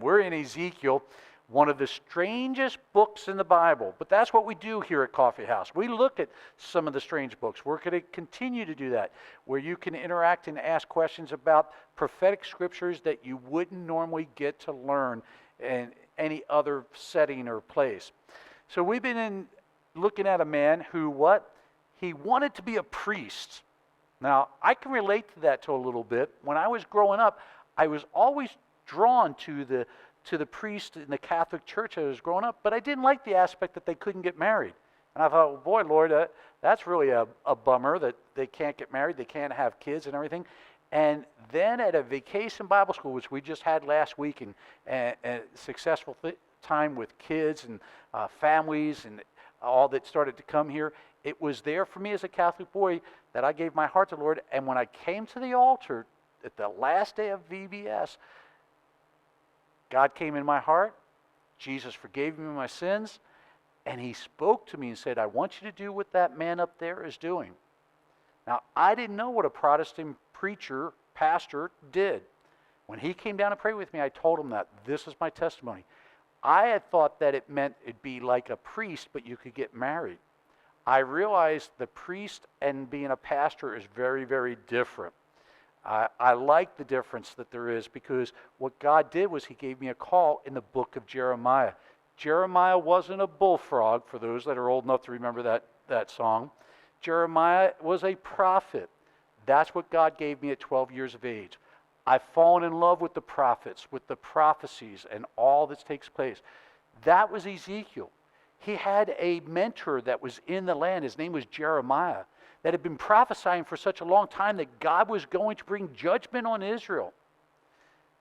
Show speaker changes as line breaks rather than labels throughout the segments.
We're in Ezekiel, one of the strangest books in the Bible. But that's what we do here at Coffee House. We look at some of the strange books. We're going to continue to do that, where you can interact and ask questions about prophetic scriptures that you wouldn't normally get to learn in any other setting or place. So we've been looking at a man who, what? He wanted to be a priest. Now, I can relate to that a little bit. When I was growing up, I was always drawn to the priest in the Catholic Church as I was growing up, but I didn't like the aspect that they couldn't get married. And I thought, well, boy, Lord, that's really a bummer that they can't get married, they can't have kids and everything. And then at a vacation Bible school, which we just had last week, and successful time with kids and families and all that started to come here, it was there for me as a Catholic boy that I gave my heart to the Lord. And when I came to the altar at the last day of VBS, God came in my heart, Jesus forgave me my sins, and he spoke to me and said, I want you to do what that man up there is doing. Now, I didn't know what a Protestant preacher, pastor, did. When he came down to pray with me, I told him that this is my testimony. I had thought that it meant it'd be like a priest, but you could get married. I realized the priest and being a pastor is very, very different. I like the difference that there is, because what God did was he gave me a call in the book of Jeremiah. Jeremiah wasn't a bullfrog, for those that are old enough to remember that song. Jeremiah was a prophet. That's what God gave me at 12 years of age. I've fallen in love with the prophets, with the prophecies, and all that takes place. That was Ezekiel. He had a mentor that was in the land. His name was Jeremiah, that had been prophesying for such a long time that God was going to bring judgment on Israel.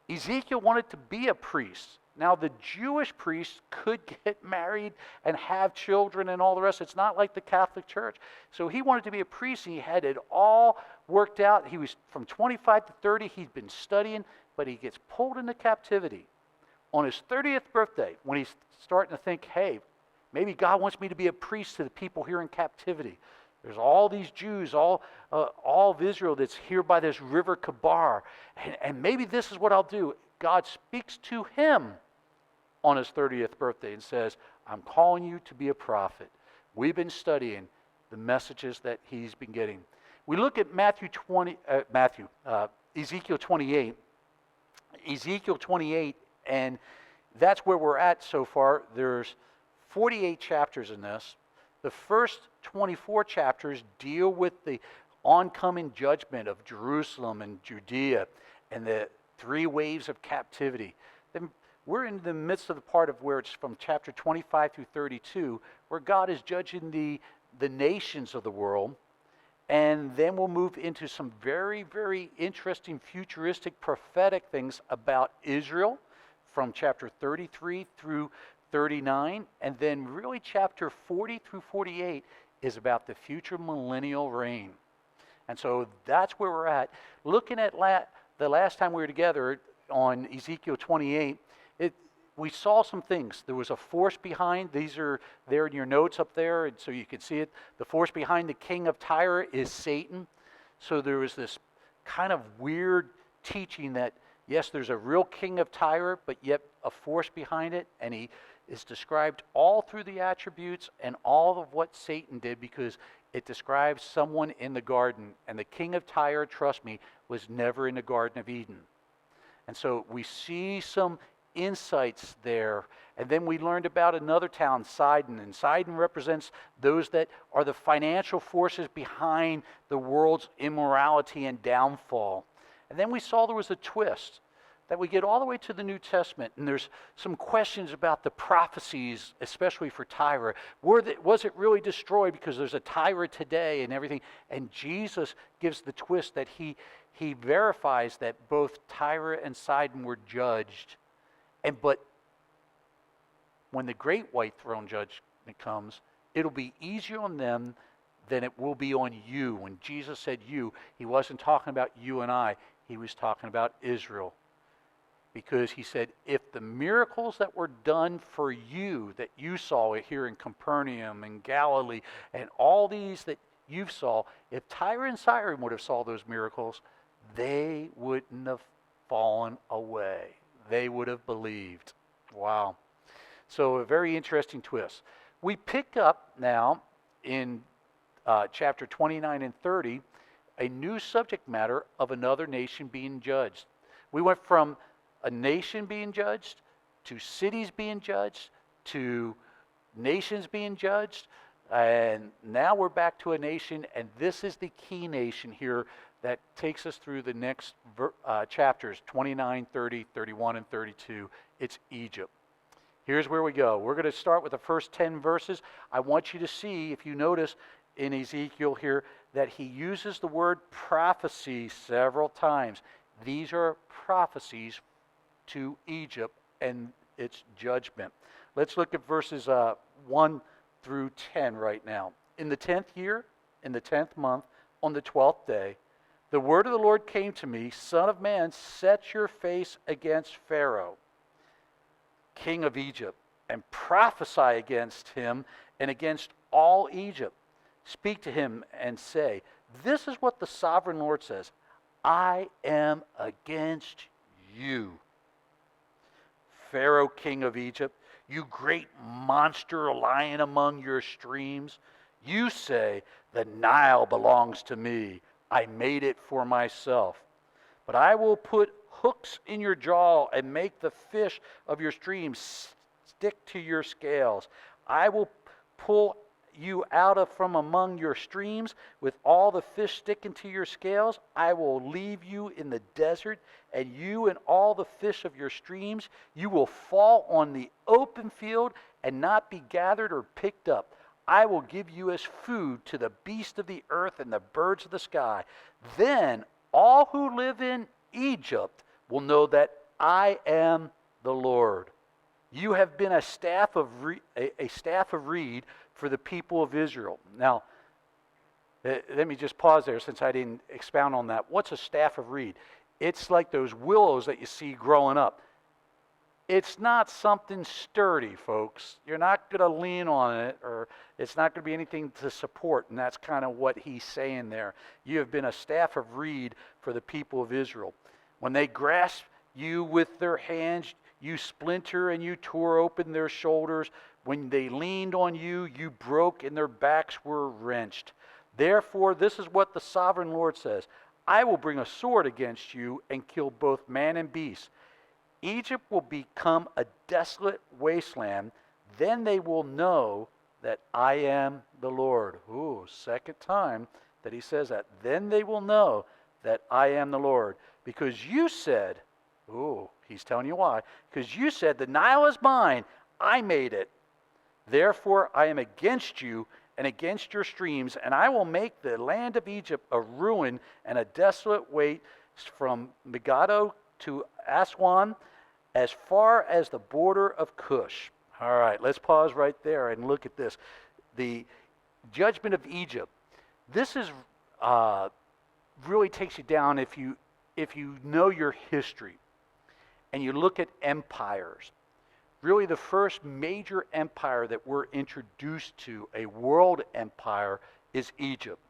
Ezekiel wanted to be a priest. Now, the Jewish priests could get married and have children and all the rest. It's not like the Catholic Church. So he wanted to be a priest, and he had it all worked out. He was from 25 to 30. He'd been studying, but he gets pulled into captivity. On his 30th birthday, when he's starting to think, hey, maybe God wants me to be a priest to the people here in captivity. There's all these Jews, all of Israel that's here by this river Kabar. And maybe this is what I'll do. God speaks to him on his 30th birthday and says, I'm calling you to be a prophet. We've been studying the messages that he's been getting. We look at Ezekiel 28. Ezekiel 28, and that's where we're at so far. There's 48 chapters in this. The first 24 chapters deal with the oncoming judgment of Jerusalem and Judea and the 3 waves of captivity. Then we're in the midst of the part of where it's from chapter 25 through 32, where God is judging the nations of the world. And then we'll move into some very, very interesting futuristic prophetic things about Israel from chapter 33 through 39, and then really chapter 40 through 48 is about the future millennial reign. And so that's where we're at. Looking at the last time we were together on Ezekiel 28, we saw some things. There was a force behind. These are there in your notes up there, and so you can see it. The force behind the king of Tyre is Satan. So there was this kind of weird teaching that, yes, there's a real king of Tyre, but yet a force behind it, and he is described all through the attributes and all of what Satan did, because it describes someone in the garden. And the king of Tyre, trust me, was never in the Garden of Eden. And so we see some insights there. And then we learned about another town, Sidon. And Sidon represents those that are the financial forces behind the world's immorality and downfall. And then we saw there was a twist, that we get all the way to the New Testament, and there's some questions about the prophecies, especially for Tyre. Was it really destroyed because there's a Tyre today and everything? And Jesus gives the twist that he verifies that both Tyre and Sidon were judged. But when the great white throne judgment comes, it'll be easier on them than it will be on you. When Jesus said you, he wasn't talking about you and I. He was talking about Israel. Because he said, if the miracles that were done for you, that you saw here in Capernaum and Galilee, and all these that you saw, if Tyre and Sidon would have saw those miracles, they wouldn't have fallen away. they would have believed. Wow. So a very interesting twist. We pick up now in chapter 29 and 30, a new subject matter of another nation being judged. We went from a nation being judged to cities being judged to nations being judged, and now we're back to a nation, and this is the key nation here that takes us through the next chapters, 29, 30, 31, and 32. It's Egypt. Here's where we go. We're going to start with the first 10 verses. I want you to see, if you notice in Ezekiel here, that he uses the word prophecy several times. These are prophecies to Egypt and its judgment. Let's look at verses 1 through 10 right now. In the 10th year, in the 10th month, on the 12th day, the word of the Lord came to me, Son of man, set your face against Pharaoh, king of Egypt, and prophesy against him and against all Egypt. Speak to him and say, this is what the sovereign Lord says, I am against you, Pharaoh, king of Egypt, you great monster lying among your streams. You say, the Nile belongs to me. I made it for myself. But I will put hooks in your jaw and make the fish of your streams stick to your scales. I will pull you out of from among your streams with all the fish sticking to your scales. I will leave you in the desert, and you and all the fish of your streams, you will fall on the open field and not be gathered or picked up. I will give you as food to the beasts of the earth and the birds of the sky. Then all who live in Egypt will know that I am the Lord. You have been a staff of reed for the people of Israel. Now, let me just pause there since I didn't expound on that. What's a staff of reed? It's like those willows that you see growing up. It's not something sturdy, folks. You're not going to lean on it, or it's not going to be anything to support, and that's kind of what he's saying there. You have been a staff of reed for the people of Israel. When they grasp you with their hands, you splinter and you tore open their shoulders. When they leaned on you, you broke and their backs were wrenched. Therefore, this is what the sovereign Lord says. I will bring a sword against you and kill both man and beast. Egypt will become a desolate wasteland. Then they will know that I am the Lord. Ooh, second time that he says that. Then they will know that I am the Lord. Because you said, ooh, he's telling you why. Because you said, the Nile is mine. I made it. Therefore, I am against you and against your streams, and I will make the land of Egypt a ruin and a desolate waste from Megiddo to Aswan, as far as the border of Cush. All right, let's pause right there and look at this. The judgment of Egypt. This is really takes you down if you know your history and you look at empires. Really, the first major empire that we're introduced to, a world empire, is Egypt.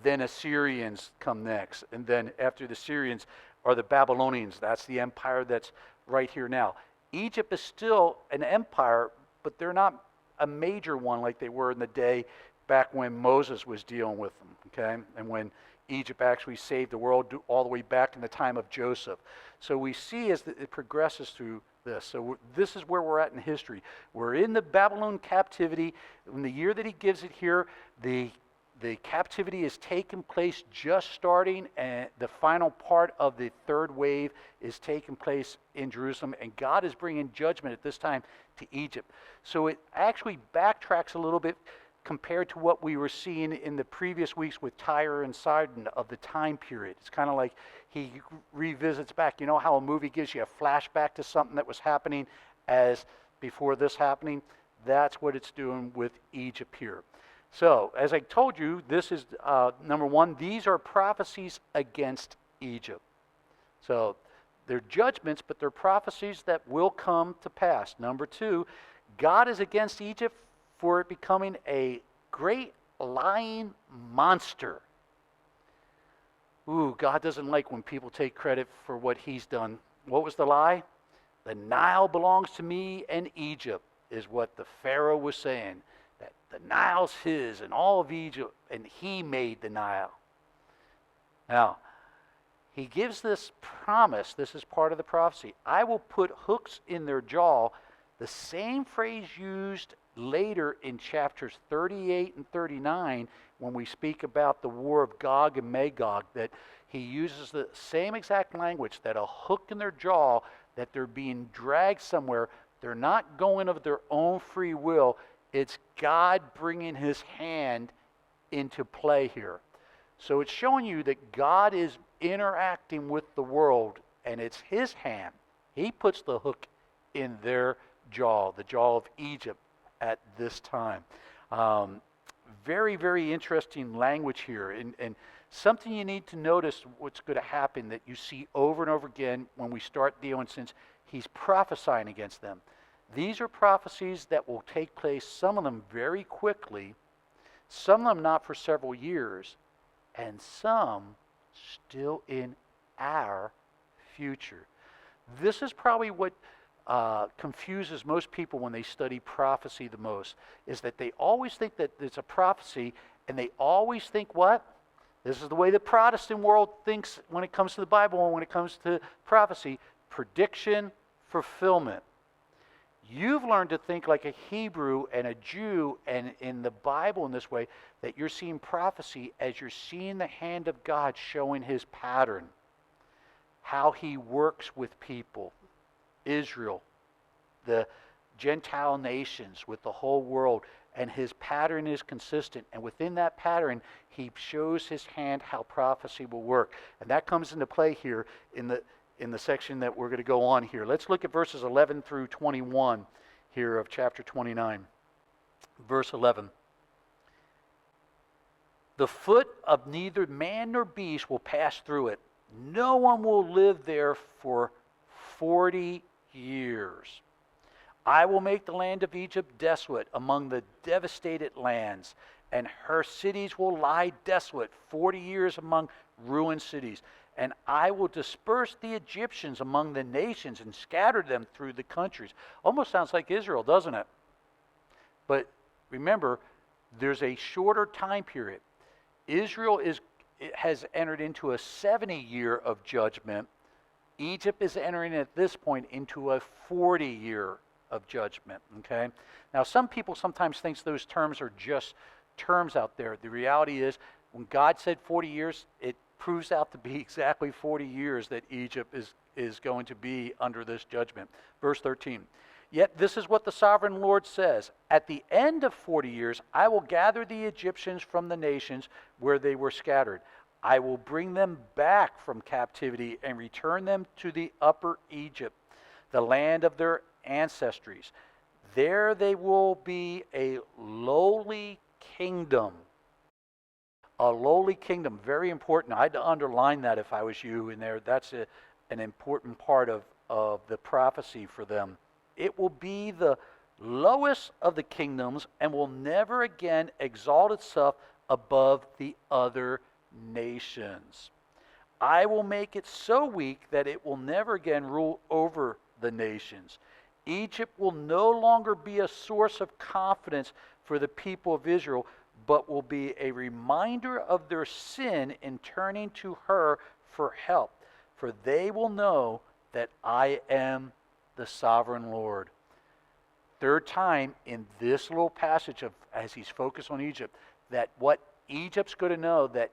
Then Assyrians come next, and then after the Assyrians are the Babylonians. That's the empire that's right here now. Egypt is still an empire, but they're not a major one like they were in the day back when Moses was dealing with them, okay? And when Egypt actually saved the world all the way back in the time of Joseph. So we see as it progresses through this. So this is where we're at in history. We're in the Babylon captivity. In the year that he gives it here, the captivity is taking place just starting, and the final part of the third wave is taking place in Jerusalem, and God is bringing judgment at this time to Egypt. So it actually backtracks a little bit compared to what we were seeing in the previous weeks with Tyre and Sidon of the time period. It's kind of like he revisits back. You know how a movie gives you a flashback to something that was happening as before this happening? That's what it's doing with Egypt here. So, as I told you, this is number one, these are prophecies against Egypt. So, they're judgments, but they're prophecies that will come to pass. Number two, God is against Egypt for it becoming a great lying monster. Ooh, God doesn't like when people take credit for what he's done. What was the lie? The Nile belongs to me and Egypt, is what the Pharaoh was saying. That the Nile's his and all of Egypt, and he made the Nile. Now, he gives this promise. This is part of the prophecy. I will put hooks in their jaw. The same phrase used later in chapters 38 and 39 when we speak about the war of Gog and Magog, that he uses the same exact language, that a hook in their jaw, that they're being dragged somewhere. They're not going of their own free will. It's God bringing his hand into play here. So it's showing you that God is interacting with the world, and it's his hand. He puts the hook in their jaw, the jaw of Egypt at this time. Very, very interesting language here. And something you need to notice what's going to happen that you see over and over again when we start dealing, since he's prophesying against them. These are prophecies that will take place, some of them very quickly, some of them not for several years, and some still in our future. This is probably what confuses most people when they study prophecy the most, is that they always think that it's a prophecy, and they always think what? This is the way the Protestant world thinks when it comes to the Bible and when it comes to prophecy: prediction, fulfillment. You've learned to think like a Hebrew and a Jew, and in the Bible in this way, that you're seeing prophecy as you're seeing the hand of God showing his pattern, how he works with people, Israel, the Gentile nations, with the whole world, and his pattern is consistent. And within that pattern, he shows his hand how prophecy will work. And that comes into play here in the section that we're going to go on here. Let's look at verses 11 through 21 here of chapter 29. Verse 11. The foot of neither man nor beast will pass through it. No one will live there for 40 years. I will make the land of Egypt desolate among the devastated lands, and her cities will lie desolate 40 years among ruined cities. And I will disperse the Egyptians among the nations and scatter them through the countries. Almost sounds like Israel, doesn't it? But remember, there's a shorter time period. Israel has entered into a 70-year of judgment. Egypt is entering at this point into a 40-year of judgment. Okay? Now, some people sometimes think those terms are just terms out there. The reality is, when God said 40 years, it proves out to be exactly 40 years that Egypt is going to be under this judgment. Verse 13. Yet this is what the sovereign Lord says: at the end of 40 years, I will gather the Egyptians from the nations where they were scattered. I will bring them back from captivity and return them to the upper Egypt, the land of their ancestries. There they will be a lowly kingdom. A lowly kingdom, very important. I'd underline that if I was you in there. That's an important part of the prophecy for them. It will be the lowest of the kingdoms and will never again exalt itself above the other nations. I will make it so weak that it will never again rule over the nations. Egypt will no longer be a source of confidence for the people of Israel, but will be a reminder of their sin in turning to her for help. For they will know that I am the sovereign Lord. Third time in this little passage of, as he's focused on Egypt, that what Egypt's going to know, that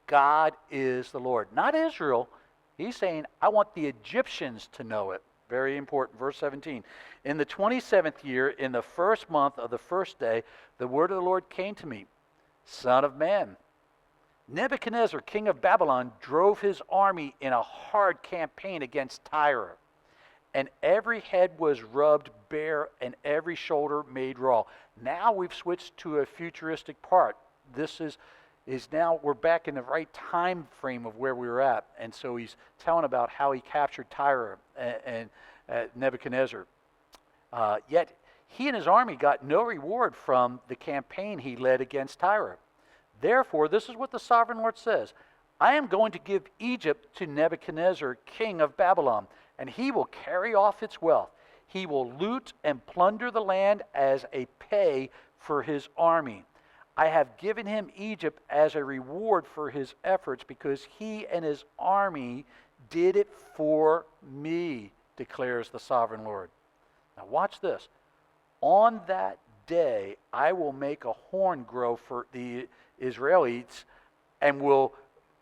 God is the Lord. Not Israel. He's saying, I want the Egyptians to know it. Very important. Verse 17. In the 27th year, in the first month of the first day, the word of the Lord came to me. Son of man, Nebuchadnezzar, king of Babylon, drove his army in a hard campaign against Tyre. And every head was rubbed bare and every shoulder made raw. Now we've switched to a futuristic part. This is now we're back in the right time frame of where we were at. And so he's telling about how he captured Tyre and Nebuchadnezzar. Yet he and his army got no reward from the campaign he led against Tyre. Therefore, this is what the sovereign Lord says: I am going to give Egypt to Nebuchadnezzar, king of Babylon, and he will carry off its wealth. He will loot and plunder the land as a pay for his army. I have given him Egypt as a reward for his efforts, because he and his army did it for me, declares the sovereign Lord. Now watch this. On that day, I will make a horn grow for the Israelites, and will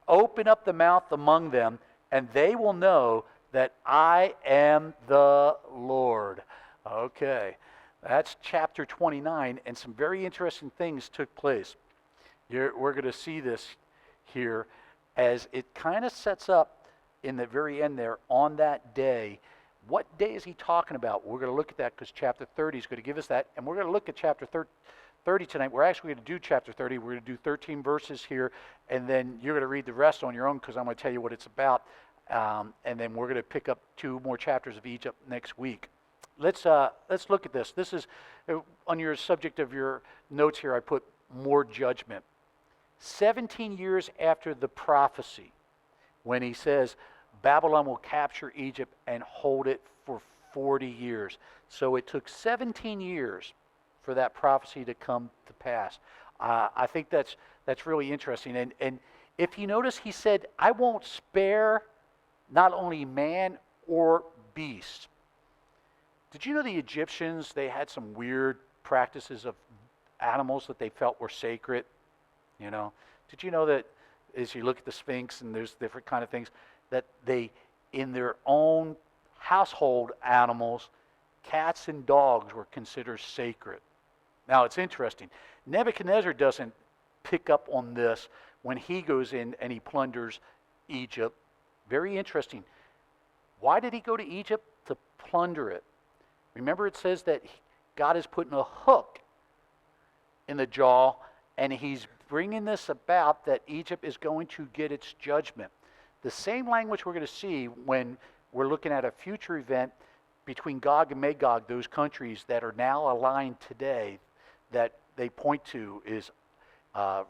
open up the mouth among them, and they will know that I am the Lord. Okay, that's chapter 29, and some very interesting things took place. We're going to see this here as it kind of sets up in the very end there, on that day. What day is he talking about? We're going to look at that, because chapter 30 is going to give us that, and we're going to look at chapter 30 tonight. We're actually going to do chapter 30. We're going to do 13 verses here, and then you're going to read the rest on your own, because I'm going to tell you what it's about, and then we're going to pick up 2 more chapters of Egypt next week. Let's look at this. This is, on your subject of your notes here, I put more judgment. 17 years after the prophecy, when he says, Babylon will capture Egypt and hold it for 40 years. So it took 17 years for that prophecy to come to pass. I think that's really interesting. And if you notice, he said, I won't spare not only man or beast. Did you know the Egyptians, they had some weird practices of animals that they felt were sacred? You know, did you know that as you look at the Sphinx and there's different kind of things, that they, in their own household animals, cats and dogs were considered sacred? Now, it's interesting. Nebuchadnezzar doesn't pick up on this when he goes in and he plunders Egypt. Very interesting. Why did he go to Egypt? To plunder it. Remember, it says that God is putting a hook in the jaw, and he's bringing this about, that Egypt is going to get its judgment. The same language we're going to see when we're looking at a future event between Gog and Magog, those countries that are now aligned today, that they point to is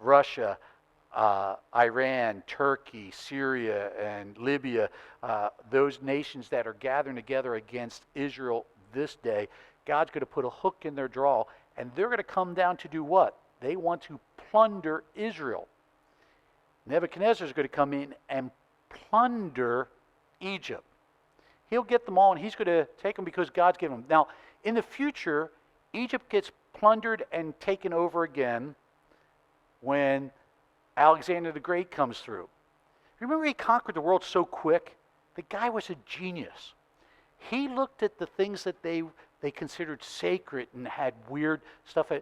Russia, Iran, Turkey, Syria, and Libya, those nations that are gathering together against Israel this day. God's going to put a hook in their jaw, and they're going to come down to do what? They want to plunder Israel. Nebuchadnezzar is going to come in and plunder Egypt. He'll get them all, and he's going to take them because God's given them. Now, in the future, Egypt gets plundered and taken over again when Alexander the Great comes through. Remember, he conquered the world so quick? The guy was a genius. He looked at the things that they considered sacred and had weird stuff.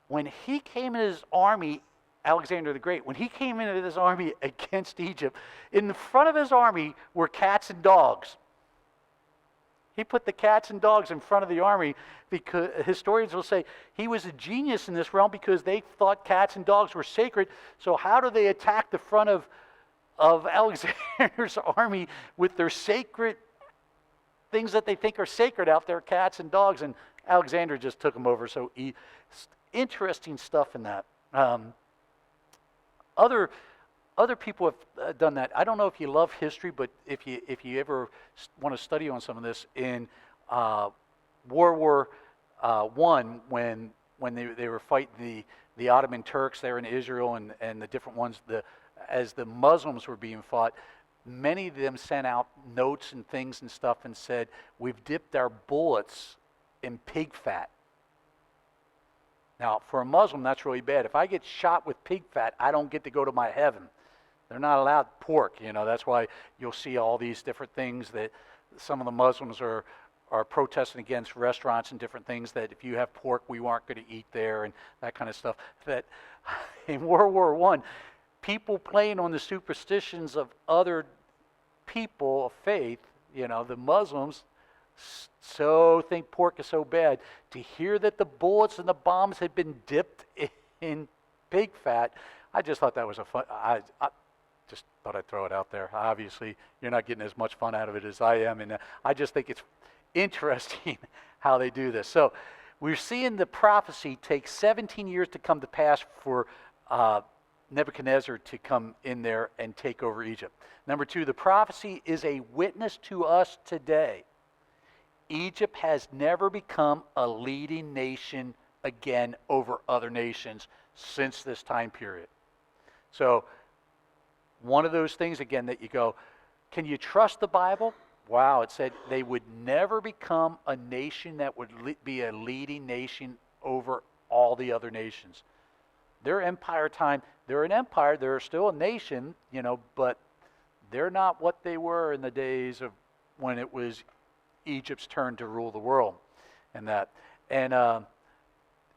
When he came in his army, Alexander the Great, when he came into his army against Egypt, in the front of his army were cats and dogs. He put the cats and dogs in front of the army because historians will say he was a genius in this realm because they thought cats and dogs were sacred. So how do they attack the front of Alexander's army with their sacred things that they think are sacred out there, cats and dogs? And Alexander just took them over. So interesting stuff in that. Other people have done that. I don't know if you love history, but if you ever want to study on some of this, in World War I, when they were fighting the Ottoman Turks there in Israel and the different ones, as the Muslims were being fought, many of them sent out notes and things and stuff and said, we've dipped our bullets in pig fat. Now, for a Muslim, that's really bad. If I get shot with pig fat, I don't get to go to my heaven. They're not allowed pork, you know. That's why you'll see all these different things that some of the Muslims are protesting against restaurants and different things, that if you have pork, we aren't going to eat there and that kind of stuff. That in World War I, people playing on the superstitions of other people of faith, you know, the Muslims, so think pork is so bad. To hear that the bullets and the bombs had been dipped in pig fat, I just thought that was a fun. I just thought I'd throw it out there. Obviously, you're not getting as much fun out of it as I am, and I just think it's interesting how they do this. So we're seeing the prophecy take 17 years to come to pass for Nebuchadnezzar to come in there and take over Egypt. Number 2, the prophecy is a witness to us today. Egypt has never become a leading nation again over other nations since this time period. So one of those things, again, that you go, can you trust the Bible? Wow, it said they would never become a nation that would be a leading nation over all the other nations. Their empire time, they're an empire, they're still a nation, but they're not what they were in the days of when it was Egypt's turn to rule the world and that. And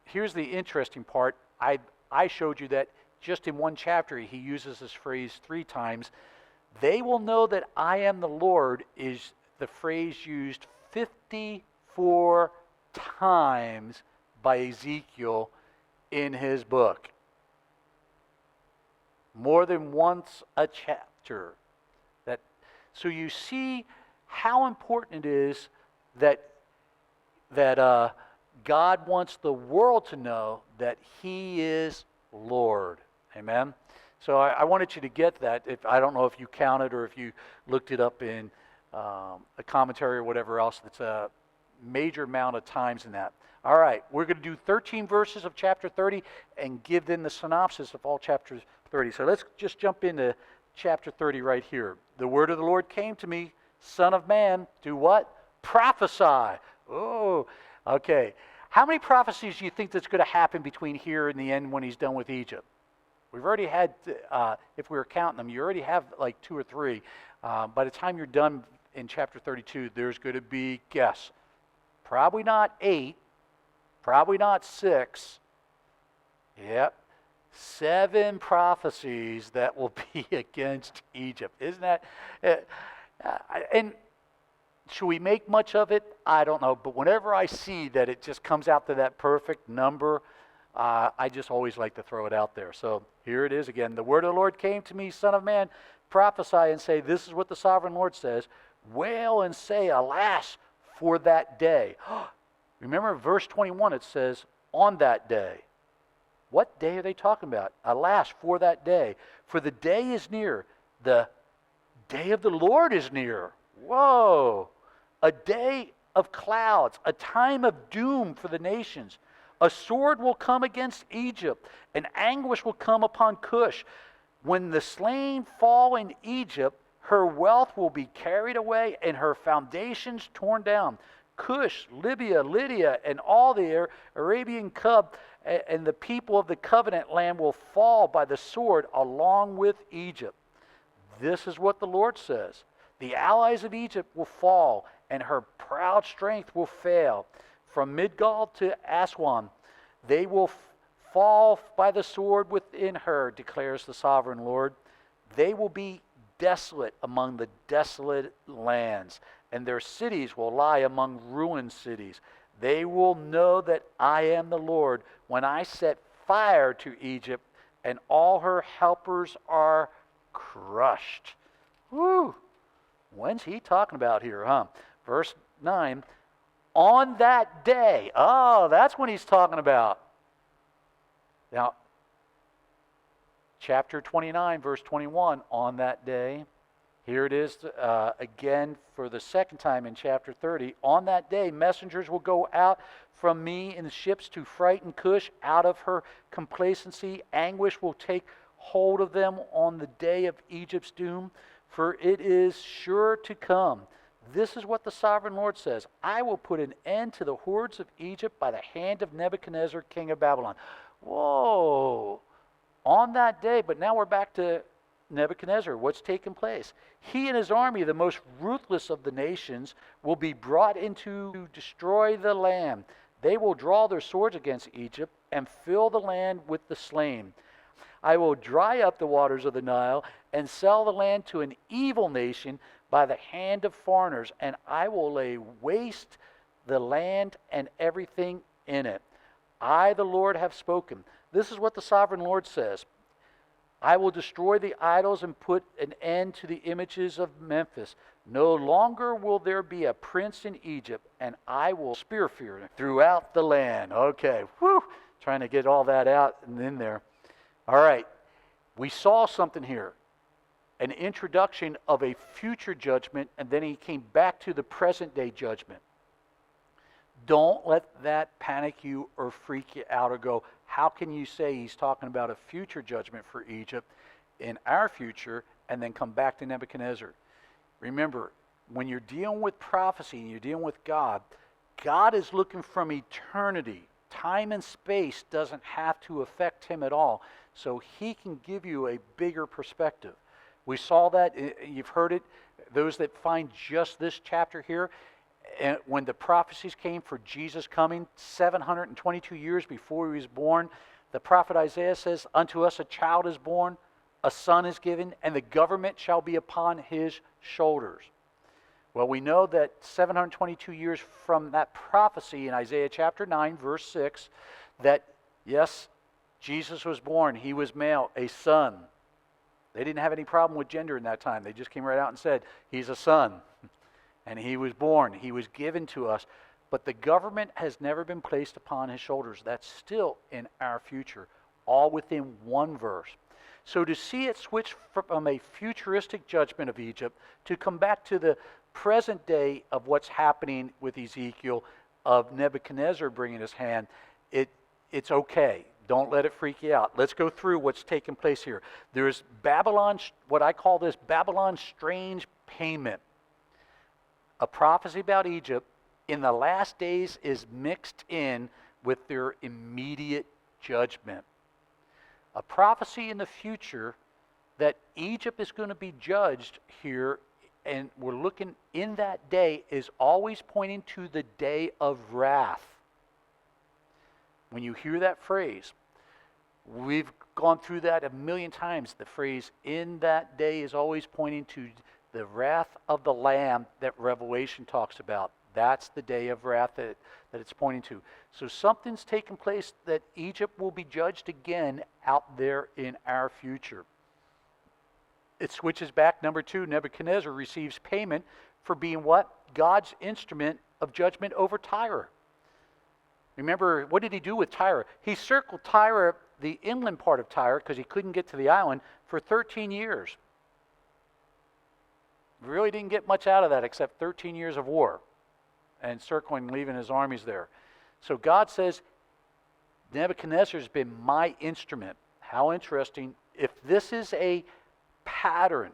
here's the interesting part. I showed you that just in one chapter he uses this phrase 3 times. They will know that I am the Lord is the phrase used 54 times by Ezekiel in his book. More than once a chapter. So you see how important it is that God wants the world to know that He is Lord. Amen? So I wanted you to get that. I don't know if you counted or if you looked it up in a commentary or whatever else. That's a major amount of times in that. All right, we're going to do 13 verses of chapter 30 and give them the synopsis of all chapters 30. So let's just jump into chapter 30 right here. The word of the Lord came to me, Son of man, do what? Prophesy. Oh, okay. How many prophecies do you think that's going to happen between here and the end when he's done with Egypt? We've already had, if we were counting them, you already have like 2 or 3. By the time you're done in chapter 32, there's going to be, guess, probably not 8, probably not 6. Yep. 7 prophecies that will be against Egypt. Isn't that? And should we make much of it? I don't know. But whenever I see that it just comes out to that perfect number, I just always like to throw it out there. So here it is again. The word of the Lord came to me, Son of man, prophesy and say, this is what the sovereign Lord says. Wail and say, alas, for that day. Remember verse 21, it says, on that day. What day are they talking about? Alas, for that day. For the day is near. The day of the Lord is near. Whoa. A day of clouds. A time of doom for the nations. A sword will come against Egypt. And anguish will come upon Cush. When the slain fall in Egypt, her wealth will be carried away and her foundations torn down. Cush, Libya, Lydia, and all the Arabian cub and the people of the covenant land will fall by the sword along with Egypt. This is what the Lord says. The allies of Egypt will fall, and her proud strength will fail. From Midgol to Aswan, they will fall by the sword within her, declares the sovereign Lord. They will be desolate among the desolate lands, and their cities will lie among ruined cities. They will know that I am the Lord when I set fire to Egypt, and all her helpers are crushed. Woo! When's he talking about here, huh? Verse 9, on that day. Oh, that's when he's talking about. Now, chapter 29, verse 21, on that day. Here it is again for the second time in chapter 30. On that day, messengers will go out from me in the ships to frighten Cush out of her complacency. Anguish will take hold of them on the day of Egypt's doom, for it is sure to come. This is what the sovereign Lord says. I will put an end to the hordes of Egypt by the hand of Nebuchadnezzar, king of Babylon. Whoa! On that day, but now we're back to Nebuchadnezzar. What's taken place? He and his army, the most ruthless of the nations, will be brought in to destroy the land. They will draw their swords against Egypt and fill the land with the slain. I will dry up the waters of the Nile and sell the land to an evil nation by the hand of foreigners, and I will lay waste the land and everything in it. I, the Lord, have spoken. This is what the sovereign Lord says. I will destroy the idols and put an end to the images of Memphis. No longer will there be a prince in Egypt, and I will spear fear throughout the land. Okay, whew, trying to get all that out and in there. All right, We saw something here, an introduction of a future judgment, and then he came back to the present day judgment. Don't let that panic you or freak you out or go, how can you say he's talking about a future judgment for Egypt in our future and then come back to Nebuchadnezzar? Remember, when you're dealing with prophecy and you're dealing with God, God is looking from eternity. Time and space doesn't have to affect him at all, so he can give you a bigger perspective. We saw that, you've heard it, those that find just this chapter here, and when the prophecies came for Jesus coming 722 years before he was born, the prophet Isaiah says, unto us a child is born, a son is given, and the government shall be upon his shoulders. Well, we know that 722 years from that prophecy in Isaiah chapter 9, verse 6, that yes, Jesus was born, he was male, a son. They didn't have any problem with gender in that time. They just came right out and said, he's a son. And he was born, he was given to us. But the government has never been placed upon his shoulders. That's still in our future, all within one verse. So to see it switch from a futuristic judgment of Egypt to come back to the present day of what's happening with Ezekiel, of Nebuchadnezzar bringing his hand, it's okay. Don't let it freak you out. Let's go through what's taking place here. There's Babylon, what I call this Babylon's strange payment. A prophecy about Egypt in the last days is mixed in with their immediate judgment. A prophecy in the future that Egypt is going to be judged here, and we're looking in that day, is always pointing to the day of wrath. When you hear that phrase, we've gone through that a million times. The phrase in that day is always pointing to the wrath of the Lamb that Revelation talks about. That's the day of wrath that it's pointing to. So something's taken place that Egypt will be judged again out there in our future. It switches back. Number 2, Nebuchadnezzar receives payment for being what? God's instrument of judgment over Tyre. Remember, what did he do with Tyre? He circled Tyre, the inland part of Tyre, because he couldn't get to the island, for 13 years. Really didn't get much out of that except 13 years of war and circling, leaving his armies there. So God says, Nebuchadnezzar's been my instrument. How interesting. If this is a pattern,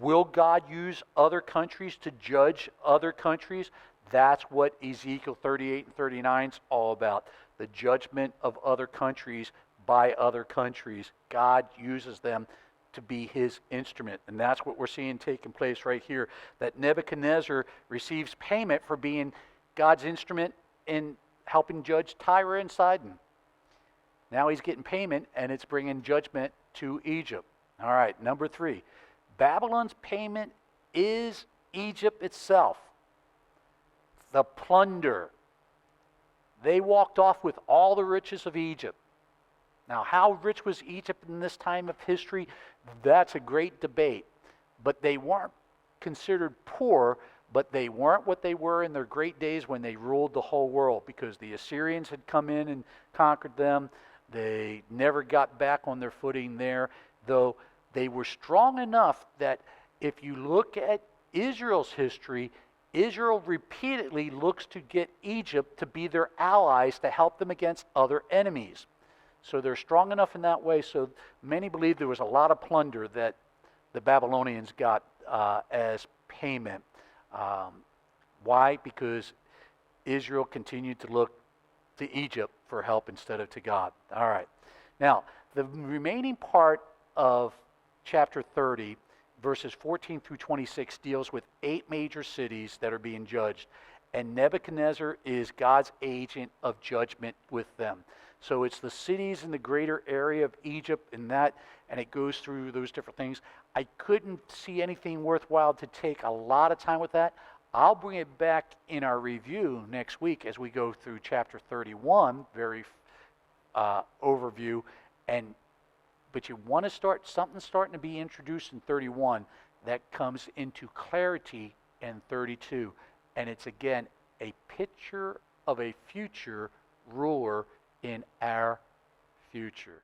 will God use other countries to judge other countries? That's what Ezekiel 38 and 39 is all about. The judgment of other countries by other countries. God uses them to be his instrument. And that's what we're seeing taking place right here. That Nebuchadnezzar receives payment for being God's instrument in helping judge Tyre and Sidon. Now he's getting payment, and it's bringing judgment to Egypt. All right, number 3. Babylon's payment is Egypt itself. The plunder. They walked off with all the riches of Egypt. Now, how rich was Egypt in this time of history? That's a great debate. But they weren't considered poor, but they weren't what they were in their great days when they ruled the whole world, because the Assyrians had come in and conquered them. They never got back on their footing there, though they were strong enough that if you look at Israel's history, Israel repeatedly looks to get Egypt to be their allies to help them against other enemies. So they're strong enough in that way. So many believe there was a lot of plunder that the Babylonians got as payment. Why? Because Israel continued to look to Egypt for help instead of to God. All right. Now, the remaining part of chapter 30, verses 14 through 26, deals with 8 major cities that are being judged. And Nebuchadnezzar is God's agent of judgment with them. So it's the cities in the greater area of Egypt and it goes through those different things. I couldn't see anything worthwhile to take a lot of time with that. I'll bring it back in our review next week as we go through chapter 31, very overview. But you want to start, something starting to be introduced in 31 that comes into clarity in 32. And it's again a picture of a future ruler in our future.